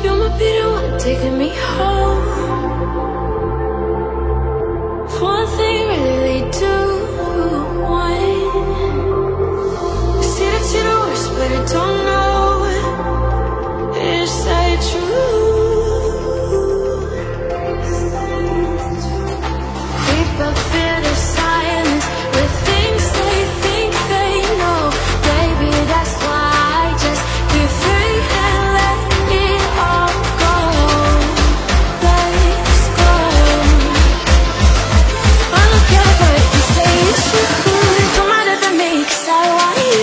You might be the one taking me home. One thing really lead to one. You see that you're the worst, but I don't know. Is that true? People fear the silence with things they think they know. Baby, that's why I just keep free and let it all go. Let's go. I don't care what you say, it's true. Don't matter to me, 'cause I want you.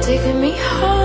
Taking me home.